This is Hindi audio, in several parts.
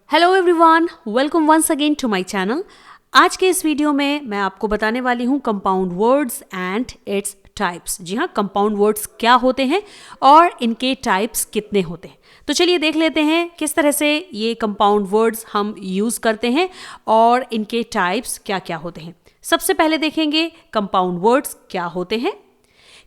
Hello everyone, welcome once again to my channel. आज के इस वीडियो में मैं आपको बताने वाली हूँ compound words and its types. जी हाँ, कंपाउंड वर्ड्स क्या होते हैं और इनके टाइप्स कितने होते हैं। तो चलिए देख लेते हैं किस तरह से ये कंपाउंड वर्ड्स हम यूज़ करते हैं और इनके टाइप्स क्या क्या होते हैं। सबसे पहले देखेंगे कंपाउंड वर्ड्स क्या होते हैं।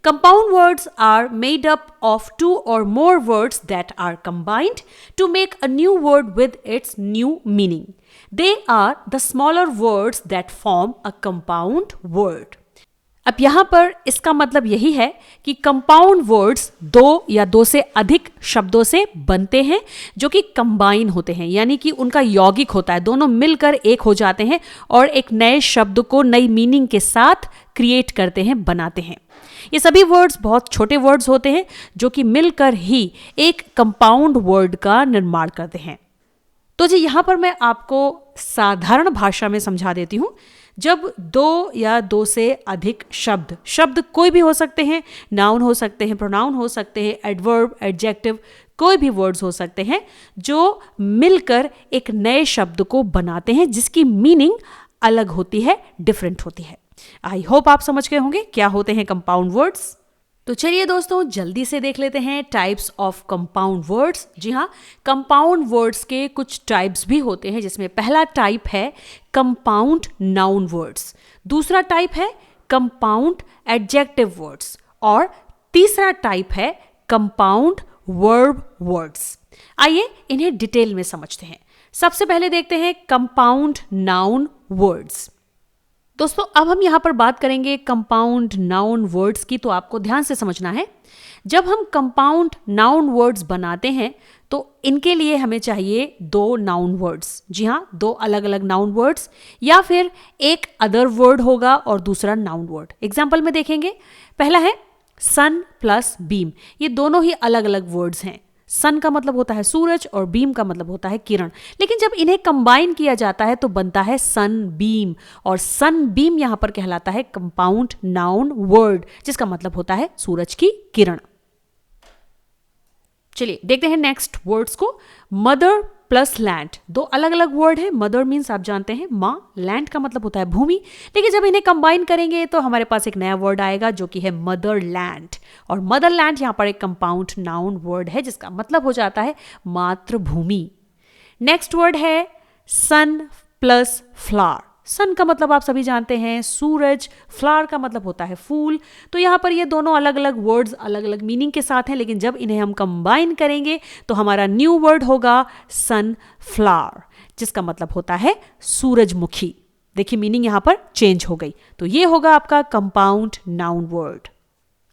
Compound words are made up of two or more words that are combined to make a new word with its new meaning. They are the smaller words that form a compound word. अब यहाँ पर इसका मतलब यही है कि कंपाउंड वर्ड्स दो या दो से अधिक शब्दों से बनते हैं जो कि कंबाइन होते हैं, यानी कि उनका यौगिक होता है, दोनों मिलकर एक हो जाते हैं और एक नए शब्द को नई मीनिंग के साथ क्रिएट करते हैं, बनाते हैं। ये सभी वर्ड्स बहुत छोटे वर्ड्स होते हैं जो कि मिलकर ही एक कंपाउंड वर्ड का निर्माण करते हैं। तो जी यहाँ पर मैं आपको साधारण भाषा में समझा देती हूँ। जब दो या दो से अधिक शब्द कोई भी हो सकते हैं, नाउन हो सकते हैं, प्रोनाउन हो सकते हैं, एडवर्ब, एडजेक्टिव, कोई भी वर्ड्स हो सकते हैं जो मिलकर एक नए शब्द को बनाते हैं जिसकी मीनिंग अलग होती है, डिफरेंट होती है। आई होप आप समझ गए होंगे क्या होते हैं कंपाउंड वर्ड्स। तो चलिए दोस्तों जल्दी से देख लेते हैं टाइप्स ऑफ कंपाउंड वर्ड्स। जी हाँ, कंपाउंड वर्ड्स के कुछ टाइप्स भी होते हैं जिसमें पहला टाइप है कंपाउंड नाउन वर्ड्स, दूसरा टाइप है कंपाउंड एडजेक्टिव वर्ड्स और तीसरा टाइप है कंपाउंड वर्ब वर्ड्स। आइए इन्हें डिटेल में समझते हैं। सबसे पहले देखते हैं कंपाउंड नाउन वर्ड्स। दोस्तों अब हम यहाँ पर बात करेंगे कंपाउंड नाउन वर्ड्स की, तो आपको ध्यान से समझना है। जब हम कंपाउंड नाउन वर्ड्स बनाते हैं तो इनके लिए हमें चाहिए दो नाउन वर्ड्स। जी हाँ, दो अलग अलग नाउन वर्ड्स या फिर एक अदर वर्ड होगा और दूसरा नाउन वर्ड। एग्जाम्पल में देखेंगे, पहला है सन प्लस बीम। ये दोनों ही अलग अलग वर्ड्स हैं। सन का मतलब होता है सूरज और बीम का मतलब होता है किरण, लेकिन जब इन्हें कंबाइन किया जाता है तो बनता है सन बीम, और सन बीम यहां पर कहलाता है कंपाउंड नाउन वर्ड जिसका मतलब होता है सूरज की किरण। चलिए देखते हैं नेक्स्ट वर्ड्स को। मदर प्लस लैंड, दो अलग अलग वर्ड है। मदर मीन्स आप जानते हैं माँ, लैंड का मतलब होता है भूमि, लेकिन जब इन्हें कंबाइन करेंगे तो हमारे पास एक नया वर्ड आएगा जो कि है मदरलैंड, और मदरलैंड यहाँ पर एक कंपाउंड नाउन वर्ड है जिसका मतलब हो जाता है मातृभूमि। नेक्स्ट वर्ड है सन प्लस फ्लावर। सन का मतलब आप सभी जानते हैं सूरज, फ्लावर का मतलब होता है फूल। तो यहाँ पर ये दोनों अलग अलग वर्ड्स अलग अलग मीनिंग के साथ हैं, लेकिन जब इन्हें हम कंबाइन करेंगे तो हमारा न्यू वर्ड होगा सन फ्लावर जिसका मतलब होता है सूरजमुखी। देखिए मीनिंग यहाँ पर चेंज हो गई। तो ये होगा आपका कंपाउंड नाउन वर्ड।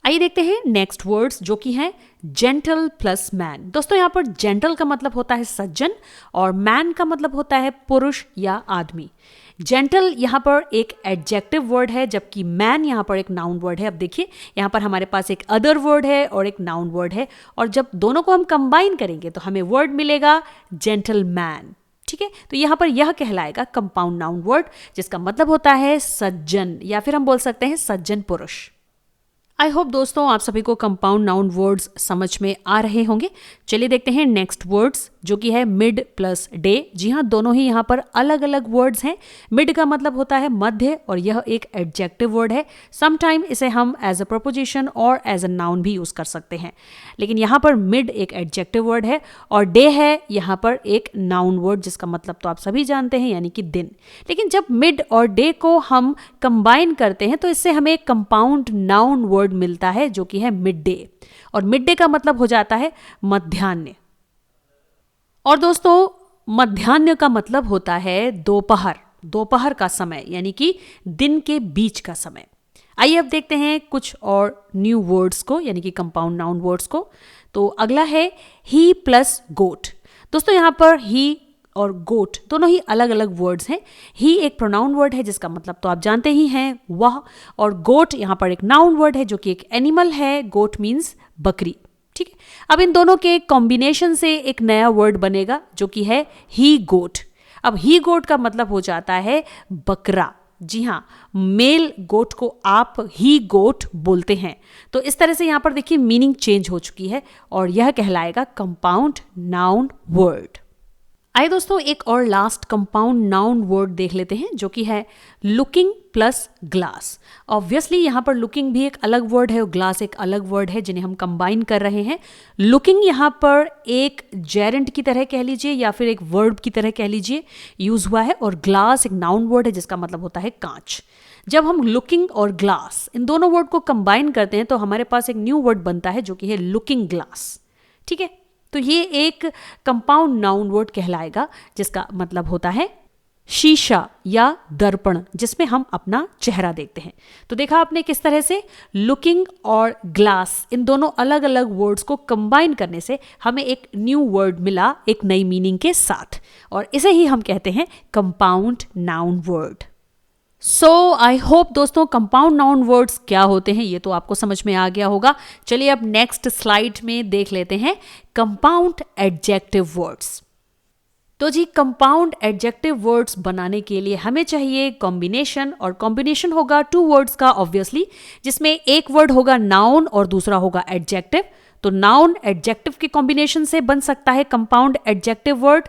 आइए देखते हैं नेक्स्ट वर्ड्स जो कि हैं जेंटल प्लस मैन। दोस्तों यहाँ पर जेंटल का मतलब होता है सज्जन और मैन का मतलब होता है पुरुष या आदमी। जेंटल यहाँ पर एक एडजेक्टिव वर्ड है जबकि मैन यहाँ पर एक नाउन वर्ड है। अब देखिए यहाँ पर हमारे पास एक अदर वर्ड है और एक नाउन वर्ड है, और जब दोनों को हम कंबाइन करेंगे तो हमें वर्ड मिलेगा जेंटलमैन। ठीक है, तो यहाँ पर यह कहलाएगा कंपाउंड नाउन वर्ड जिसका मतलब होता है सज्जन, या फिर हम बोल सकते हैं सज्जन पुरुष। आई होप दोस्तों आप सभी को कंपाउंड नाउन वर्ड्स समझ में आ रहे होंगे। चलिए देखते हैं नेक्स्ट वर्ड्स जो कि है मिड प्लस डे। जी हाँ, दोनों ही यहाँ पर अलग अलग वर्ड्स हैं। मिड का मतलब होता है मध्य और यह एक एडजेक्टिव वर्ड है। समटाइम इसे हम एज अ प्रपोजिशन और एज अ नाउन भी यूज कर सकते हैं, लेकिन यहाँ पर मिड एक एडजेक्टिव वर्ड है और डे है यहाँ पर एक नाउन वर्ड जिसका मतलब तो आप सभी जानते हैं, यानी कि दिन। लेकिन जब मिड और डे को हम कंबाइन करते हैं तो इससे हमें एक कंपाउंड नाउन वर्ड मिलता है जो कि है मिड डे, और मिड डे का मतलब हो जाता है मध्याह्न। और दोस्तों मध्याह्न का मतलब होता है दोपहर, दोपहर का समय, यानी कि दिन के बीच का समय। आइए अब देखते हैं कुछ और न्यू वर्ड्स को, यानी कि कंपाउंड नाउन वर्ड्स को। तो अगला है ही प्लस गोट। दोस्तों यहाँ पर ही और गोट दोनों ही अलग अलग वर्ड्स हैं। ही एक प्रोनाउन वर्ड है जिसका मतलब तो आप जानते ही हैं वह, और गोट यहाँ पर एक नाउन वर्ड है जो कि एक एनिमल है। गोट मीन्स बकरी। ठीक है, अब इन दोनों के कॉम्बिनेशन से एक नया वर्ड बनेगा जो कि है ही गोट। अब ही गोट का मतलब हो जाता है बकरा। जी हाँ, मेल गोट को आप ही गोट बोलते हैं। तो इस तरह से यहाँ पर देखिए मीनिंग चेंज हो चुकी है और यह कहलाएगा कंपाउंड नाउन वर्ड। आइए दोस्तों एक और लास्ट कंपाउंड नाउन वर्ड देख लेते हैं जो कि है लुकिंग प्लस ग्लास। ऑब्वियसली यहाँ पर लुकिंग भी एक अलग वर्ड है और ग्लास एक अलग वर्ड है जिन्हें हम कंबाइन कर रहे हैं। लुकिंग यहाँ पर एक जेरेंट की तरह कह लीजिए या फिर एक वर्ब की तरह कह लीजिए यूज हुआ है, और ग्लास एक नाउन वर्ड है जिसका मतलब होता है कांच। जब हम लुकिंग और ग्लास इन दोनों वर्ड को कंबाइन करते हैं तो हमारे पास एक न्यू वर्ड बनता है जो कि है लुकिंग ग्लास। ठीक है, तो ये एक कंपाउंड नाउन वर्ड कहलाएगा जिसका मतलब होता है शीशा या दर्पण, जिसमें हम अपना चेहरा देखते हैं। तो देखा आपने किस तरह से लुकिंग और ग्लास इन दोनों अलग अलग वर्ड्स को कंबाइन करने से हमें एक न्यू वर्ड मिला एक नई मीनिंग के साथ, और इसे ही हम कहते हैं compound noun word. So I hope दोस्तों कंपाउंड नाउन वर्ड्स क्या होते हैं ये तो आपको समझ में आ गया होगा। चलिए अब नेक्स्ट स्लाइड में देख लेते हैं कंपाउंड एडजेक्टिव वर्ड्स। तो जी कंपाउंड एडजेक्टिव वर्ड्स बनाने के लिए हमें चाहिए कॉम्बिनेशन, और कॉम्बिनेशन होगा टू वर्ड्स का ऑब्वियसली, जिसमें एक वर्ड होगा नाउन और दूसरा होगा एडजेक्टिव। तो नाउन एडजेक्टिव के कॉम्बिनेशन से बन सकता है कंपाउंड एडजेक्टिव वर्ड,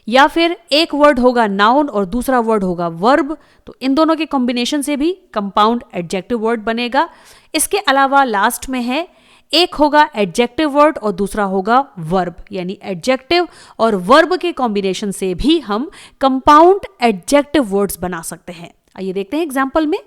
या फिर एक वर्ड होगा नाउन और दूसरा वर्ड होगा वर्ब, तो इन दोनों के कॉम्बिनेशन से भी कंपाउंड एडजेक्टिव वर्ड बनेगा। इसके अलावा लास्ट में है एक होगा एडजेक्टिव वर्ड और दूसरा होगा वर्ब, यानी एडजेक्टिव और वर्ब के कॉम्बिनेशन से भी हम कंपाउंड एडजेक्टिव वर्ड्स बना सकते हैं। आइए देखते हैं एग्जाम्पल में।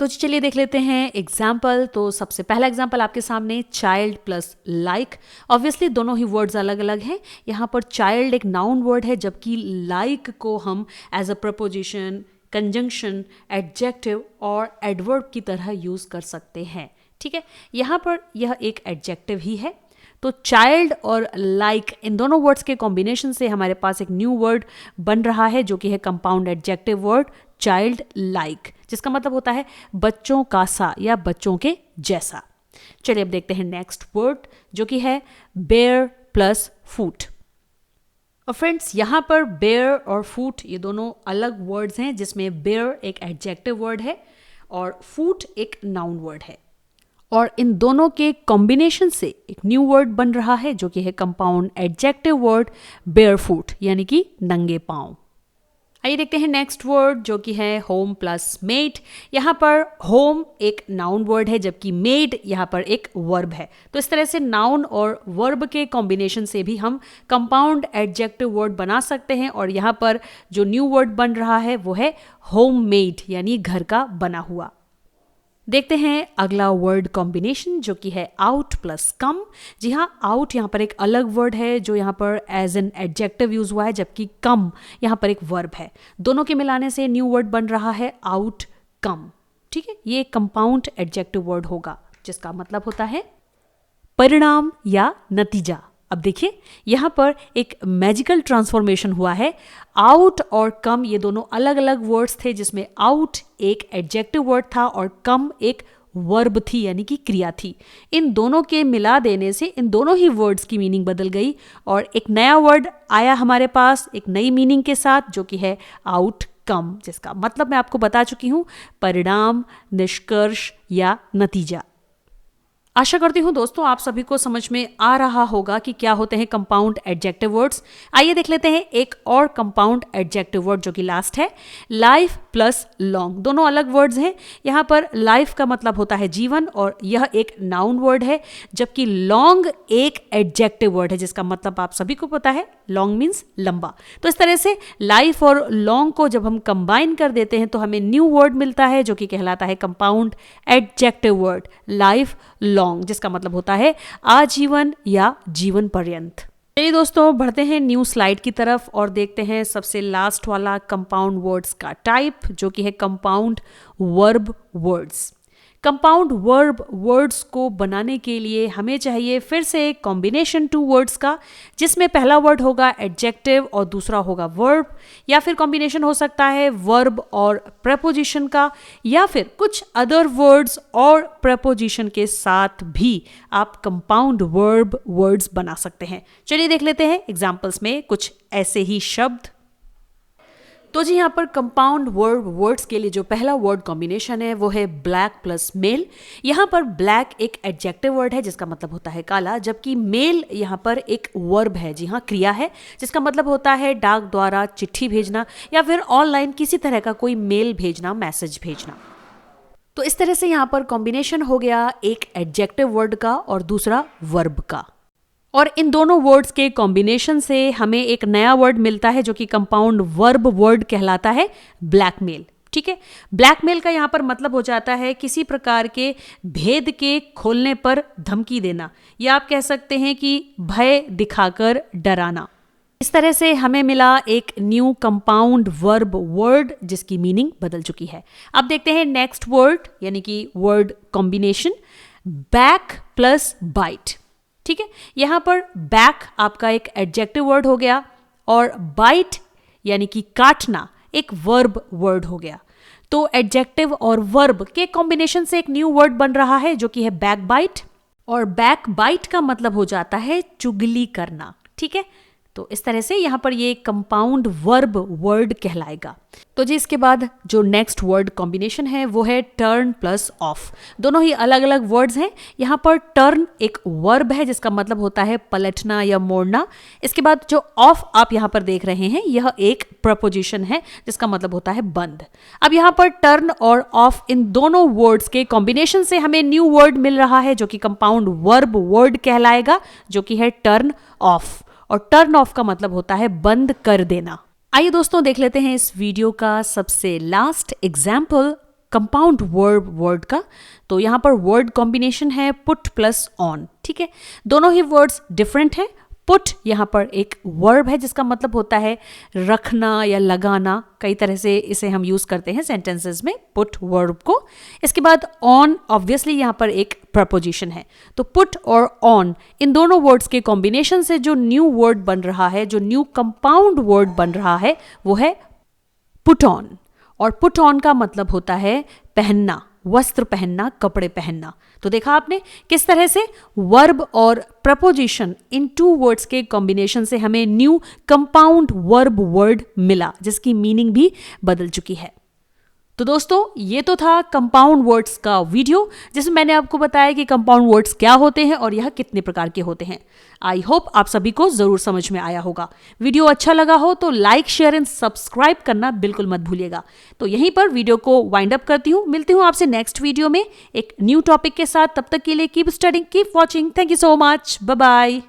तो चलिए देख लेते हैं एग्जाम्पल। तो सबसे पहला एग्जाम्पल आपके सामने चाइल्ड प्लस लाइक। ऑब्वियसली दोनों ही वर्ड्स अलग अलग हैं। यहाँ पर चाइल्ड एक नाउन वर्ड है जबकि लाइक को हम as a preposition, conjunction, adjective और एडवर्ब की तरह यूज कर सकते हैं। ठीक है, यहाँ पर यह एक एडजेक्टिव ही है। तो चाइल्ड और लाइक इन दोनों वर्ड्स के कॉम्बिनेशन से हमारे पास एक न्यू वर्ड बन रहा है जो कि है compound adjective word child like, जिसका मतलब होता है बच्चों का सा या बच्चों के जैसा। चलिए अब देखते हैं नेक्स्ट वर्ड जो कि है बेयर प्लस फूट। और फ्रेंड्स यहाँ पर बेयर और फूट ये दोनों अलग वर्ड्स हैं, जिसमें बेयर एक एडजेक्टिव वर्ड है और फूट एक नाउन वर्ड है, और इन दोनों के कॉम्बिनेशन से एक न्यू वर्ड बन रहा है जो कि है कंपाउंड एडजेक्टिव वर्ड बेयरफुट, यानी कि नंगे पांव। आइए देखते हैं नेक्स्ट वर्ड जो कि है होम प्लस मेड। यहाँ पर होम एक नाउन वर्ड है जबकि मेड यहाँ पर एक वर्ब है। तो इस तरह से नाउन और वर्ब के कॉम्बिनेशन से भी हम कंपाउंड एडजेक्टिव वर्ड बना सकते हैं, और यहाँ पर जो न्यू वर्ड बन रहा है वो है होम मेड, यानी घर का बना हुआ। देखते हैं अगला वर्ड कॉम्बिनेशन जो कि है आउट प्लस कम। जी हाँ, आउट यहाँ पर एक अलग वर्ड है जो यहाँ पर एज एन एडजेक्टिव यूज हुआ है, जबकि कम यहाँ पर एक वर्ब है। दोनों के मिलाने से न्यू वर्ड बन रहा है आउट कम। ठीक है, ये कंपाउंड एडजेक्टिव वर्ड होगा जिसका मतलब होता है परिणाम या नतीजा। अब देखिए यहाँ पर एक मैजिकल ट्रांसफॉर्मेशन हुआ है। आउट और कम ये दोनों अलग अलग वर्ड्स थे, जिसमें आउट एक एडजेक्टिव वर्ड था और कम एक वर्ब थी, यानी कि क्रिया थी। इन दोनों के मिला देने से इन दोनों ही वर्ड्स की मीनिंग बदल गई और एक नया वर्ड आया हमारे पास एक नई मीनिंग के साथ जो कि है आउट कम, जिसका मतलब मैं आपको बता चुकी हूँ परिणाम, निष्कर्ष या नतीजा। आशा करती हूँ दोस्तों आप सभी को समझ में आ रहा होगा कि क्या होते हैं कंपाउंड एडजेक्टिव वर्ड्स। आइए देख लेते हैं एक और कंपाउंड एडजेक्टिव वर्ड जो कि लास्ट है लाइफ प्लस लॉन्ग। दोनों अलग वर्ड्स हैं। यहाँ पर लाइफ का मतलब होता है जीवन और यह एक नाउन वर्ड है, जबकि लॉन्ग एक एडजेक्टिव वर्ड है जिसका मतलब आप सभी को पता है लॉन्ग मीन्स लंबा। तो इस तरह से लाइफ और लॉन्ग को जब हम कंबाइन कर देते हैं तो हमें न्यू वर्ड मिलता है जो कि कहलाता है compound adjective word life long, जिसका मतलब होता है आजीवन या जीवन पर्यंत। चलिए दोस्तों बढ़ते हैं न्यू स्लाइड की तरफ और देखते हैं सबसे लास्ट वाला कंपाउंड वर्ड्स का टाइप जो कि है compound verb words. Compound verb words को बनाने के लिए हमें चाहिए फिर से एक कॉम्बिनेशन टू वर्ड्स का, जिसमें पहला वर्ड होगा एडजेक्टिव और दूसरा होगा वर्ब, या फिर कॉम्बिनेशन हो सकता है वर्ब और प्रेपोजिशन का, या फिर कुछ अदर वर्ड्स और प्रेपोजिशन के साथ भी आप कंपाउंड वर्ब वर्ड्स बना सकते हैं। चलिए देख लेते हैं एग्जाम्पल्स में कुछ ऐसे ही शब्द। तो जी यहाँ पर कंपाउंड वर्ड्स के लिए जो पहला वर्ड कॉम्बिनेशन है वो है ब्लैक प्लस मेल। यहाँ पर ब्लैक एक एडजेक्टिव वर्ड है जिसका मतलब होता है काला, जबकि मेल यहाँ पर एक वर्ब है, जी हाँ क्रिया है, जिसका मतलब होता है डाक द्वारा चिट्ठी भेजना या फिर ऑनलाइन किसी तरह का कोई मेल भेजना, मैसेज भेजना। तो इस तरह से यहाँ पर कॉम्बिनेशन हो गया एक एडजेक्टिव वर्ड का और दूसरा वर्ब का, और इन दोनों वर्ड्स के कॉम्बिनेशन से हमें एक नया वर्ड मिलता है जो कि कंपाउंड वर्ब वर्ड कहलाता है ब्लैकमेल। ठीक है, ब्लैकमेल का यहाँ पर मतलब हो जाता है किसी प्रकार के भेद के खोलने पर धमकी देना, या आप कह सकते हैं कि भय दिखाकर डराना। इस तरह से हमें मिला एक न्यू कंपाउंड वर्ब वर्ड जिसकी मीनिंग बदल चुकी है। अब देखते हैं नेक्स्ट वर्ड यानी कि word combination back plus bite. ठीक है, यहां पर बैक आपका एक एडजेक्टिव वर्ड हो गया और बाइट यानी कि काटना एक वर्ब वर्ड हो गया। तो एडजेक्टिव और वर्ब के कॉम्बिनेशन से एक न्यू वर्ड बन रहा है जो कि है बैक बाइट, और बैक बाइट का मतलब हो जाता है चुगली करना। ठीक है, तो इस तरह से यहां पर ये कंपाउंड वर्ब वर्ड कहलाएगा। तो जी इसके बाद जो नेक्स्ट वर्ड कॉम्बिनेशन है वो है टर्न प्लस ऑफ। दोनों ही अलग अलग वर्ड्स हैं। यहां पर टर्न एक वर्ब है जिसका मतलब होता है पलटना या मोड़ना। इसके बाद जो ऑफ आप यहां पर देख रहे हैं यह एक प्रपोजिशन है जिसका मतलब होता है बंद। अब यहां पर टर्न और ऑफ इन दोनों वर्ड्स के कॉम्बिनेशन से हमें न्यू वर्ड मिल रहा है जो कि कंपाउंड वर्ब वर्ड कहलाएगा, जो कि है टर्न ऑफ, और टर्न ऑफ का मतलब होता है बंद कर देना। आइए दोस्तों देख लेते हैं इस वीडियो का सबसे last example compound verb word का। तो यहां पर वर्ड कॉम्बिनेशन है पुट प्लस ऑन। ठीक है, दोनों ही वर्ड्स डिफरेंट हैं। पुट यहां पर एक वर्ब है जिसका मतलब होता है रखना या लगाना, कई तरह से इसे हम यूज करते हैं सेंटेंसेस में पुट वर्ब को। इसके बाद ऑन ऑब्वियसली यहां पर एक प्रपोजिशन है। तो पुट और ऑन इन दोनों वर्ड्स के कॉम्बिनेशन से जो न्यू वर्ड बन रहा है, जो न्यू कंपाउंड वर्ड बन रहा है वो है पुट ऑन। और पुट ऑन का मतलब होता है पहनना, वस्त्र पहनना, कपड़े पहनना। तो देखा आपने किस तरह से वर्ब और प्रपोजिशन इन टू वर्ड्स के कॉम्बिनेशन से हमें न्यू कंपाउंड वर्ब वर्ड मिला जिसकी मीनिंग भी बदल चुकी है। तो दोस्तों ये तो था कंपाउंड वर्ड्स का वीडियो जिसमें मैंने आपको बताया कि कंपाउंड वर्ड्स क्या होते हैं और यह कितने प्रकार के होते हैं। आई होप आप सभी को जरूर समझ में आया होगा। वीडियो अच्छा लगा हो तो लाइक, शेयर एंड सब्सक्राइब करना बिल्कुल मत भूलिएगा। तो यहीं पर वीडियो को वाइंड अप करती हूँ। मिलती हूँ आपसे नेक्स्ट वीडियो में एक न्यू टॉपिक के साथ। तब तक के लिए keep studying, keep watching. Thank you so much. Bye bye.